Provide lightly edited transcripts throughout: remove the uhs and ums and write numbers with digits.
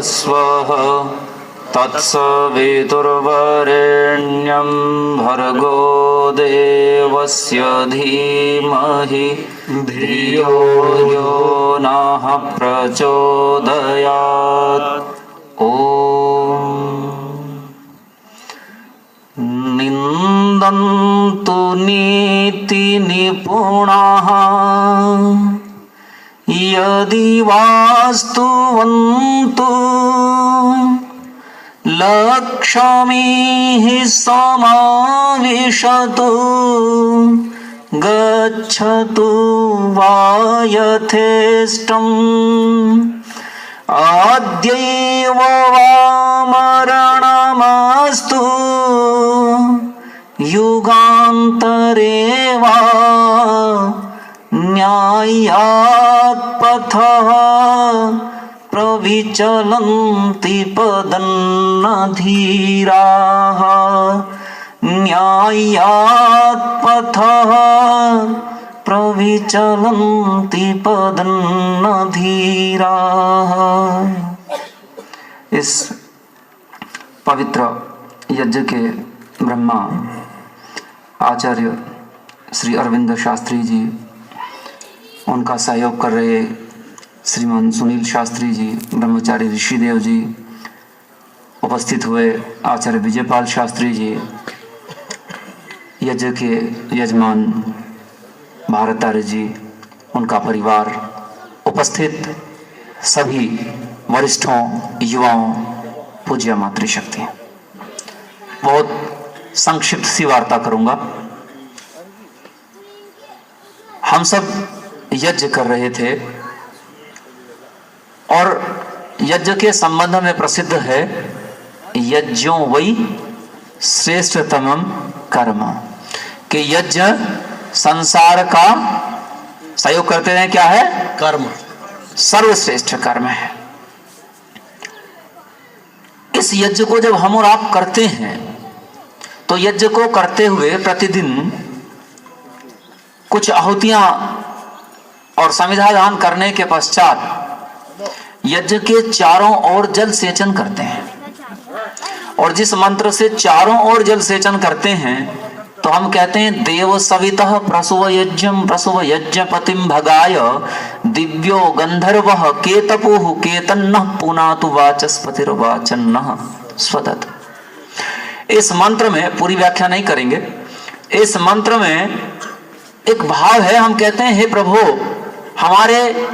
स्वः तत्सवितुर्वरेण्यं भर्गो देवस्य धीमहि धियो यो नः प्रचोदयात्। ॐ निन्दन्तु नीतिनिपुणाः यदि वास्तुवन्तु लक्ष्मीः समाविशतु गच्छतु वा यथेष्टम् अद्यैव वा मरणमस्तु युगान्तरे वा न्यायात् पथः प्रविचलन्ति पदन्नधीराः न्यायात् पथः प्रविचलन्ति पदन्नधीराः। इस पवित्र यज्ञ के ब्रह्मा आचार्य श्री अरविंद शास्त्री जी, उनका सहयोग कर रहे श्रीमान सुनील शास्त्री जी, ब्रह्मचारी ऋषिदेव जी, उपस्थित हुए आचार्य विजयपाल शास्त्री जी, यज्ञ के यजमान भारतार्य जी, उनका परिवार, उपस्थित सभी वरिष्ठों, युवाओं, पूज्य मातृशक्ति। बहुत संक्षिप्त सी वार्ता करूंगा। हम सब यज्ञ कर रहे थे और यज्ञ के संबंध में प्रसिद्ध है यज्ञों वै श्रेष्ठतमं कर्म, कि यज्ञ संसार का सहयोग करते हैं क्या है? कर्म, सर्वश्रेष्ठ कर्म है। इस यज्ञ को जब हम और आप करते हैं तो यज्ञ को करते हुए प्रतिदिन कुछ आहुतियां और संविधान करने के पश्चात यज्ञ के चारों ओर जल सेचन करते हैं। और जिस मंत्र से चारों ओर जल सेचन करते हैं तो हम कहते हैं देव सवितः प्रसुव यज्ञम प्रसुव यज्ञपतिम भगाय दिव्यो गंधर्वः केतपुः केतन्नः पुनातु वाचस्पतिर्वाचन्नः स्वदत्। इस मंत्र में पूरी व्याख्या नहीं करेंगे। इस मंत्र में एक भाव है, हम कहते हैं हे प्रभु हमारे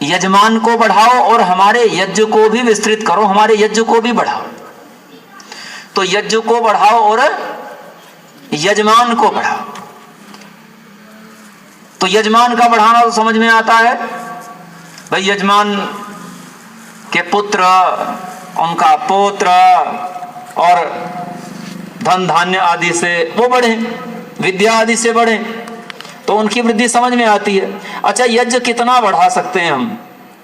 यजमान को बढ़ाओ और हमारे यज्ञ को भी विस्तृत करो, हमारे यज्ञ को भी बढ़ाओ। तो यज्ञ को बढ़ाओ और यजमान को बढ़ाओ। तो यजमान का बढ़ाना तो समझ में आता है भाई, यजमान के पुत्र, उनका पौत्र और धन धान्य आदि से वो बढ़े, विद्या आदि से बढ़े, तो उनकी वृद्धि समझ में आती है। अच्छा, यज्ञ कितना बढ़ा सकते हैं हम?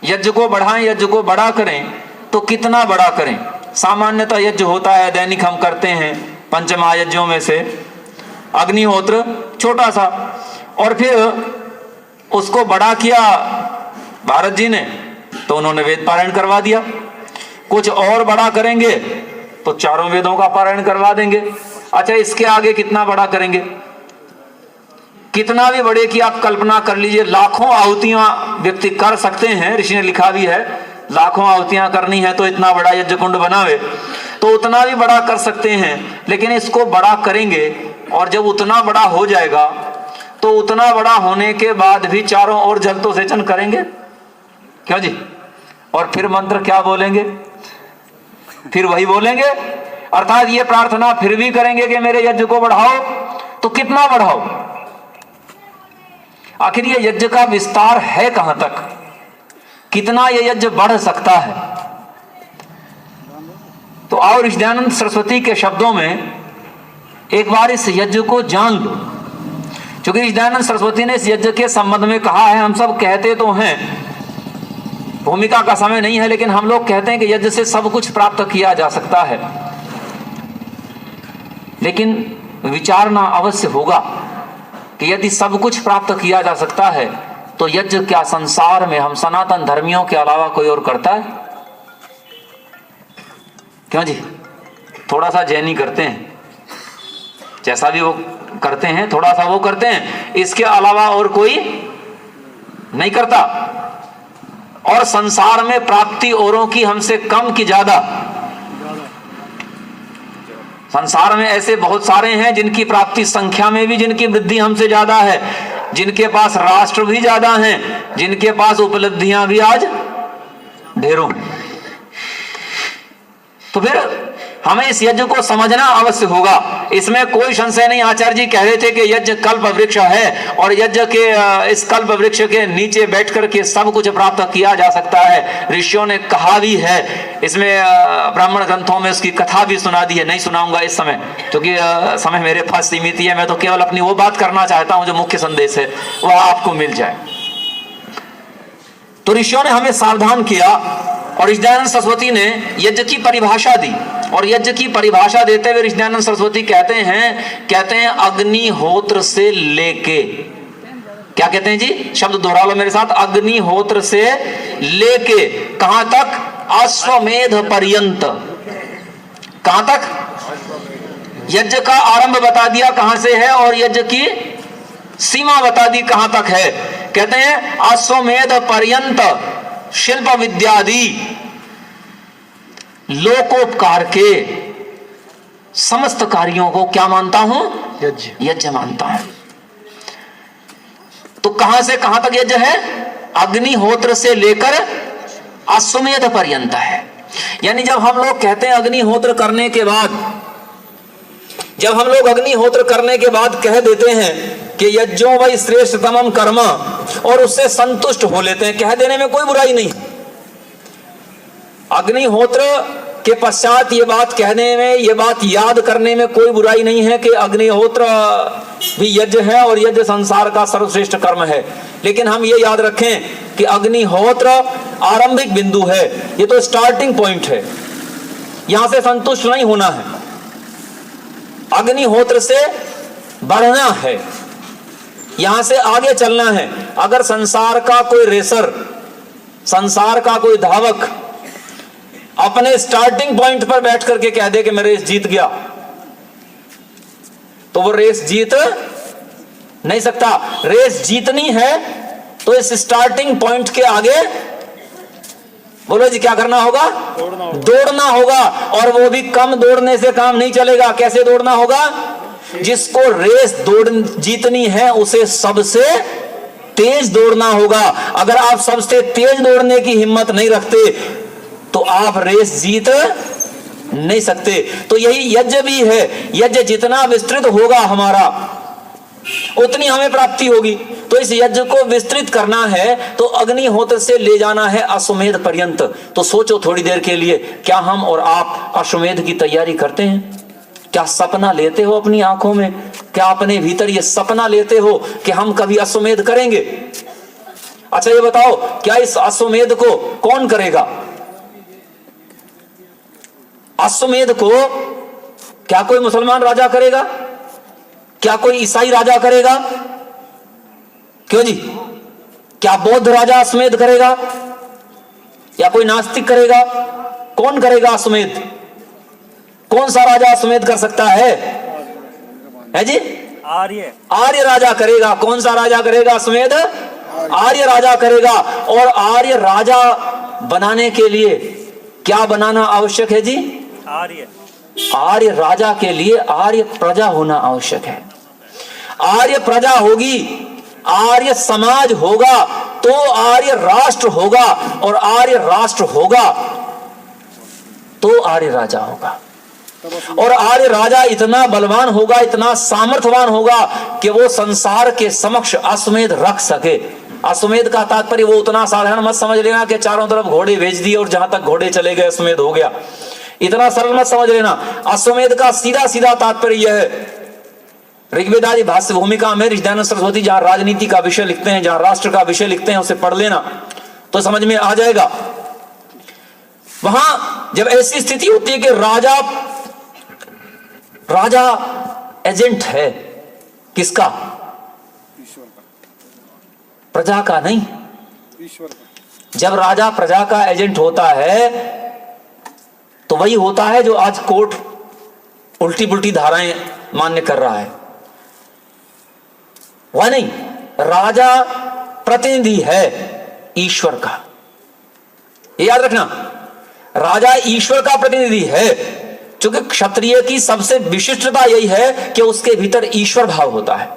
यज्ञ को बढ़ाएं, यज्ञ को बड़ा करें तो कितना बड़ा करें? सामान्यतः यज्ञ होता है, दैनिक हम करते हैं पंचमहायज्ञों में से अग्निहोत्र छोटा सा, और फिर उसको बड़ा किया भारत जी ने तो उन्होंने वेद पारायण करवा दिया। कुछ और बड़ा करेंगे तो चारों वेदों का पारायण करवा देंगे। अच्छा, इसके आगे कितना बड़ा करेंगे? कितना भी बड़े की आप कल्पना कर लीजिए, लाखों आहुतियां व्यक्ति कर सकते हैं। ऋषि ने लिखा भी है, लाखों आहुतियां करनी है तो इतना बड़ा यज्ञ कुंड बनावे, तो उतना भी बड़ा कर सकते हैं। लेकिन इसको बड़ा करेंगे और जब उतना बड़ा हो जाएगा तो उतना बड़ा होने के बाद भी चारों ओर जल तो सेचन करेंगे, क्यों जी? और फिर मंत्र क्या बोलेंगे? फिर वही बोलेंगे, अर्थात ये प्रार्थना फिर भी करेंगे कि मेरे यज्ञ को बढ़ाओ। तो कितना बढ़ाओ? आखिर ये यज्ञ का विस्तार है कहां तक? कितना ये यज्ञ बढ़ सकता है? तो आओ ऋषिदयानंद सरस्वती के शब्दों में एक बार इस यज्ञ को जान लो। क्योंकि ऋषिदयानंद सरस्वती ने इस यज्ञ के संबंध में कहा है, हम सब कहते तो हैं, भूमिका का समय नहीं है, लेकिन हम लोग कहते हैं कि यज्ञ से सब कुछ प्राप्त किया जा सकता है। लेकिन विचारना अवश्य होगा कि यदि सब कुछ प्राप्त किया जा सकता है तो यज्ञ क्या संसार में हम सनातन धर्मियों के अलावा कोई और करता है? क्यों जी? थोड़ा सा जैनी करते हैं, जैसा भी वो करते हैं थोड़ा सा वो करते हैं, इसके अलावा और कोई नहीं करता। और संसार में प्राप्ति औरों की हमसे कम की ज्यादा। संसार में ऐसे बहुत सारे हैं जिनकी प्राप्ति संख्या में भी जिनकी वृद्धि हमसे ज्यादा है, जिनके पास राष्ट्र भी ज्यादा हैं, जिनके पास उपलब्धियां भी आज ढेरों। तो फिर हमें इस यज्ञ को समझना अवश्य होगा, इसमें कोई संशय नहीं। आचार्य जी कह रहे थे कि यज्ञ कल्प वृक्ष है और यज्ञ के इस कल्प वृक्ष के नीचे बैठ करके सब कुछ प्राप्त किया जा सकता है। ऋषियों ने कहा भी है, इसमें ब्राह्मण ग्रंथों में उसकी कथा भी सुना दी है। नहीं सुनाऊंगा इस समय, क्योंकि समय मेरे पास सीमित ही है। मैं तो केवल अपनी वो बात करना चाहता हूं जो मुख्य संदेश है वह आपको मिल जाए। तो ऋषियों ने हमें सावधान किया और ऋषिदयानंद सरस्वती ने यज्ञ की परिभाषा दी। और यज्ञ की परिभाषा देते हुए ऋषिदयानंद सरस्वती कहते हैं अग्निहोत्र से लेके, क्या कहते हैं जी? शब्द दोहरा लो मेरे साथ, अग्निहोत्र से लेके कहां तक? अश्वमेध पर्यंत। कहां तक? यज्ञ का आरंभ बता दिया कहां से है और यज्ञ की सीमा बता दी कहां तक है। कहते हैं अश्वमेध पर्यंत शिल्प विद्यादि लोकोपकार के समस्त कार्यों को क्या मानता हूं? यज्ञ मानता हूं। तो कहां से कहां तक यज्ञ है? अग्निहोत्र से लेकर अश्वमेध पर्यंत है। यानी जब हम लोग कहते हैं अग्निहोत्र करने के बाद, जब हम लोग अग्निहोत्र करने के बाद कह देते हैं कि यज्ञों वही श्रेष्ठतमम कर्म और उससे संतुष्ट हो लेते हैं, कह देने में कोई बुराई नहीं। अग्निहोत्र के पश्चात ये बात कहने में, ये बात याद करने में कोई बुराई नहीं है कि अग्निहोत्र भी यज्ञ है और यज्ञ संसार का सर्वश्रेष्ठ कर्म है। लेकिन हम ये याद रखें कि अग्निहोत्र आरंभिक बिंदु है, ये तो स्टार्टिंग पॉइंट है, यहां से संतुष्ट नहीं होना है, अग्निहोत्र से बढ़ना है, यहां से आगे चलना है। अगर संसार का कोई रेसर, संसार का कोई धावक अपने स्टार्टिंग पॉइंट पर बैठ करके कह दे कि मैं रेस जीत गया, तो वो रेस जीत नहीं सकता। रेस जीतनी है तो इस स्टार्टिंग पॉइंट के आगे बोलो जी क्या करना होगा? दौड़ना होगा। और वो भी कम दौड़ने से काम नहीं चलेगा। कैसे दौड़ना होगा? जिसको रेस जीतनी है उसे सबसे तेज दौड़ना होगा। अगर आप सबसे तेज दौड़ने की हिम्मत नहीं रखते तो आप रेस जीत नहीं सकते। तो यही यज्ञ भी है, यज्ञ जितना विस्तृत होगा हमारा उतनी हमें प्राप्ति होगी। तो इस यज्ञ को विस्तृत करना है तो अग्निहोत्र से ले जाना है अश्वमेध पर्यंत। तो सोचो थोड़ी देर के लिए, क्या हम और आप अश्वमेध की तैयारी करते हैं? क्या सपना लेते हो अपनी आंखों में? क्या अपने भीतर ये सपना लेते हो कि हम कभी अश्वमेध करेंगे? अच्छा ये बताओ, क्या इस अश्वमेध को कौन करेगा? अश्वमेध को क्या कोई मुसलमान राजा करेगा? क्या कोई ईसाई राजा करेगा? क्यों जी? क्या बौद्ध राजा अश्वमेध करेगा या कोई नास्तिक करेगा? कौन करेगा अश्वमेध? कौन सा राजा अश्वमेध कर सकता है जी? आर्य राजा करेगा। कौन सा राजा करेगा अश्वमेध? आर्य राजा करेगा। और आर्य राजा बनाने के लिए क्या बनाना आवश्यक है जी? आर्य राजा के लिए आर्य प्रजा होना आवश्यक है। आर्य प्रजा होगी, आर्य समाज होगा तो आर्य राष्ट्र होगा, और आर्य राष्ट्र होगा तो आर्य राजा होगा। और आर्य राजा इतना बलवान होगा, इतना सामर्थ्यवान होगा कि वो संसार के समक्ष अश्वमेध रख सके। अश्वमेध का तात्पर्य वो उतना साधारण मत समझ लेना कि चारों तरफ घोड़े भेज दिए और जहां तक घोड़े चले गए अश्वमेध हो गया, इतना सरल मत समझ लेना। अश्वमेध का सीधा सीधा तात्पर्य यह है, ऋग्वेदादि भाष्य भूमिका में ऋषिदयानंद सरस्वती जहां राजनीति का विषय लिखते हैं, जहां राष्ट्र का विषय लिखते हैं, उसे पढ़ लेना तो समझ में आ जाएगा। वहां जब ऐसी स्थिति होती है कि राजा एजेंट है, किसका? प्रजा का नहीं, ईश्वर का। जब राजा प्रजा का एजेंट होता है तो वही होता है जो आज कोर्ट उल्टी पुल्टी धाराएं मान्य कर रहा है, वह नहीं। राजा प्रतिनिधि है ईश्वर का, ये याद रखना। राजा ईश्वर का प्रतिनिधि है, क्योंकि क्षत्रिय की सबसे विशिष्टता यही है कि उसके भीतर ईश्वर भाव होता है,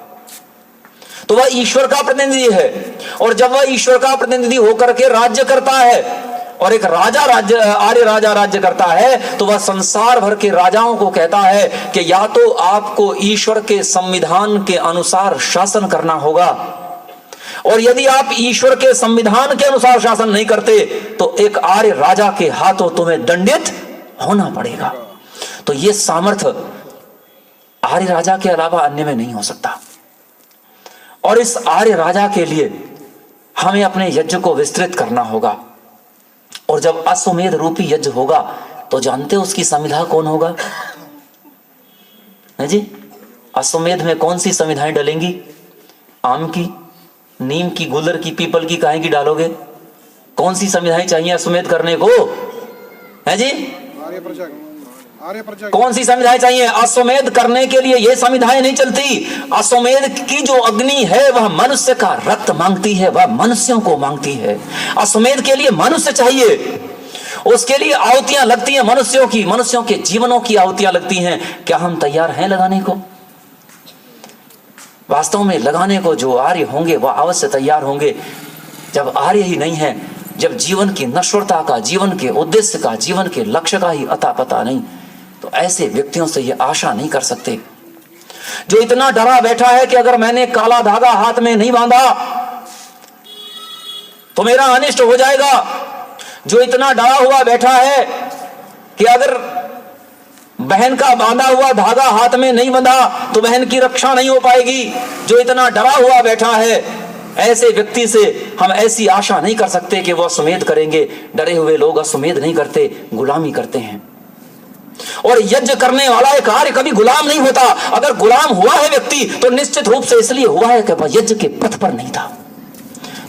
तो वह ईश्वर का प्रतिनिधि है। और जब वह ईश्वर का प्रतिनिधि होकर के राज्य करता है, और एक राजा राज्य, आर्य राजा राज्य करता है, तो वह संसार भर के राजाओं को कहता है कि या तो आपको ईश्वर के संविधान के अनुसार शासन करना होगा, और यदि आप ईश्वर के संविधान के अनुसार शासन नहीं करते तो एक आर्य राजा के हाथों तुम्हें दंडित होना पड़ेगा। तो यह सामर्थ्य आर्य राजा के अलावा अन्य में नहीं हो सकता। और इस आर्य राजा के लिए हमें अपने यज्ञ को विस्तृत करना होगा। और जब अश्वमेध रूपी यज्ञ होगा तो जानते हो उसकी संविधा कौन होगा? है जी, अश्वमेध में कौन सी संविधाएं डलेंगी? आम की, नीम की, गुलर की, पीपल की, काहे की डालोगे? कौन सी संविधाएं चाहिए अश्वमेध करने को? है जी, कौन सी संविधाएं चाहिए अश्वमेध करने के लिए? ये संविधाएं नहीं चलती। अश्वमेध की जो अग्नि है वह मनुष्य का रक्त मांगती है, वह मनुष्यों को मांगती है। अश्वमेध के लिए मनुष्य चाहिए, उसके लिए आहुतियां लगती हैं मनुष्यों की, मनुष्यों के जीवनों की आहुतियां लगती हैं। क्या हम तैयार हैं लगाने को? वास्तव में लगाने को जो आर्य होंगे वह अवश्य तैयार होंगे। जब आर्य ही नहीं है, जब जीवन की नश्वरता का, जीवन के उद्देश्य का, जीवन के लक्ष्य का ही अता पता नहीं, तो ऐसे व्यक्तियों से ये आशा नहीं कर सकते। जो इतना डरा बैठा है कि अगर मैंने काला धागा हाथ में नहीं बांधा तो मेरा अनिष्ट हो जाएगा। जो इतना डरा हुआ बैठा है कि अगर बहन का बांधा हुआ धागा हाथ में नहीं बंधा तो बहन की रक्षा नहीं हो पाएगी, जो इतना डरा हुआ बैठा है, ऐसे व्यक्ति से हम ऐसी आशा नहीं कर सकते कि वह अश्वमेध करेंगे। डरे हुए लोग अश्वमेध नहीं करते, गुलामी करते हैं। और यज्ञ करने वाला एक आर्य कभी गुलाम नहीं होता। अगर गुलाम हुआ है व्यक्ति तो निश्चित रूप से इसलिए हुआ है कि वह यज्ञ के पथ पर नहीं था।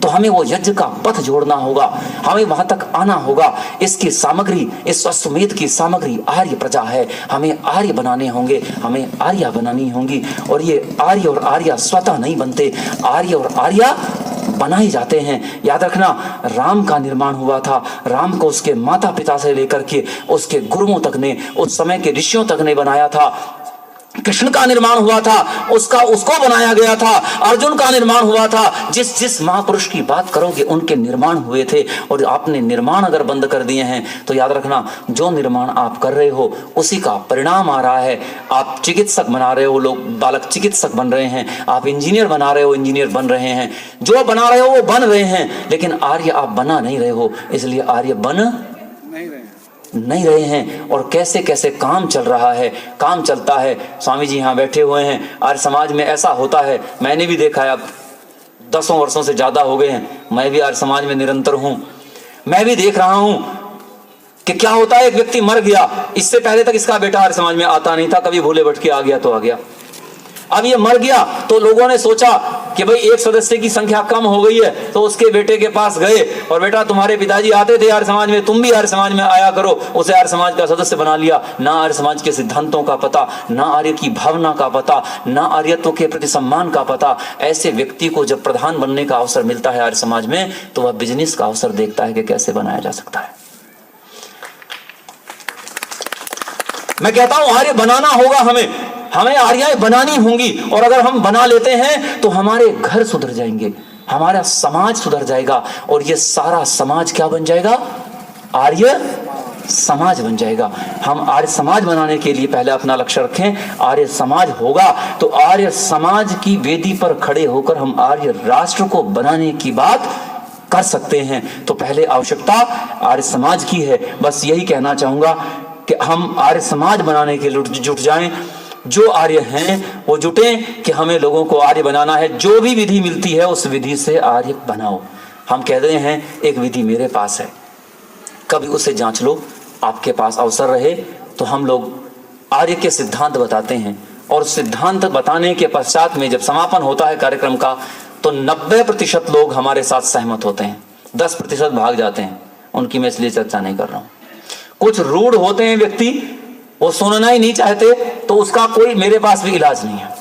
तो हमें वो यज्ञ का पथ जोड़ना होगा, हमें वहां तक आना होगा। इसकी सामग्री, इस अश्वमेध की सामग्री आर्य प्रजा है। हमें आर्य बनाने होंगे, हमें आर्या बनानी होंगी। और ये आर्य और आर्या स्वतः नहीं बनते, आर्य और आर्या बनाए जाते हैं। याद रखना, राम का निर्माण हुआ था, राम को उसके माता पिता से लेकर के उसके गुरुओं तक ने, उस समय के ऋषियों तक ने बनाया था। कृष्ण का निर्माण हुआ था, उसको बनाया गया था। अर्जुन का निर्माण हुआ था। जिस जिस महापुरुष की बात करोगे उनके निर्माण हुए थे। और आपने निर्माण अगर बंद कर दिए हैं तो याद रखना, जो निर्माण आप कर रहे हो उसी का परिणाम आ रहा है। आप चिकित्सक बना रहे हो, लोग बालक चिकित्सक बन रहे हैं। आप इंजीनियर बना रहे हो, इंजीनियर बन रहे हैं। जो बना रहे हो वो बन रहे हैं, लेकिन आर्य आप बना नहीं रहे हो, इसलिए आर्य बन नहीं रहे हैं। और कैसे कैसे काम चल रहा है, काम चलता है। स्वामी जी यहाँ बैठे हुए हैं। आर्य समाज में ऐसा होता है, मैंने भी देखा है, अब 10 वर्षों से ज्यादा हो गए हैं, मैं भी आर्य समाज में निरंतर हूं। मैं भी देख रहा हूं कि क्या होता है। एक व्यक्ति मर गया, इससे पहले तक इसका बेटा आर्य समाज में आता नहीं था, कभी भूले भटके आ गया तो आ गया। अब ये मर गया तो लोगों ने सोचा कि भाई एक सदस्य की संख्या कम हो गई है, तो उसके बेटे के पास गए और बेटा तुम्हारे पिताजी आते थे आर्य समाज में, तुम भी आर्य समाज में आया करो। उसे आर्य समाज का सदस्य बना लिया। ना आर्य समाज के सिद्धांतों का पता, ना आर्य की भावना का पता, ना आर्यत्व के प्रति सम्मान का पता। ऐसे व्यक्ति को जब प्रधान बनने का अवसर मिलता है आर्य समाज में, तो वह बिजनेस का अवसर देखता है कि कैसे बनाया जा सकता है। मैं कहता हूं आर्य बनाना होगा, हमें आर्याएं बनानी होंगी। और अगर हम बना लेते हैं तो हमारे घर सुधर जाएंगे, हमारा समाज सुधर जाएगा। और ये सारा समाज क्या बन जाएगा? आर्य समाज बन जाएगा। हम आर्य समाज बनाने के लिए पहले अपना लक्ष्य रखें। आर्य समाज होगा तो आर्य समाज की वेदी पर खड़े होकर हम आर्य राष्ट्र को बनाने की बात कर सकते हैं। तो पहले आवश्यकता आर्य समाज की है। बस यही कहना चाहूंगा कि हम आर्य समाज बनाने के लिए जुट जाएं। जो आर्य हैं वो जुटें कि हमें लोगों को आर्य बनाना है। जो भी विधि मिलती है उस विधि से आर्य बनाओ। हम कह रहे हैं एक विधि मेरे पास है, कभी उसे जांच लो। आपके पास अवसर रहे तो हम लोग आर्य के सिद्धांत बताते हैं। और सिद्धांत बताने के पश्चात में जब समापन होता है कार्यक्रम का, तो 90% लोग हमारे साथ सहमत होते हैं, 10% भाग जाते हैं। उनकी मैं इसलिए चर्चा नहीं कर रहा हूं। कुछ रूढ़ होते हैं व्यक्ति, वो सुनना ही नहीं चाहते, तो उसका कोई मेरे पास भी इलाज नहीं है।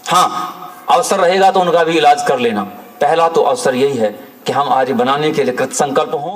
हाँ, अवसर रहेगा तो उनका भी इलाज कर लेना। पहला तो अवसर यही है कि हम आर्य बनाने के लिए कृत संकल्प हों।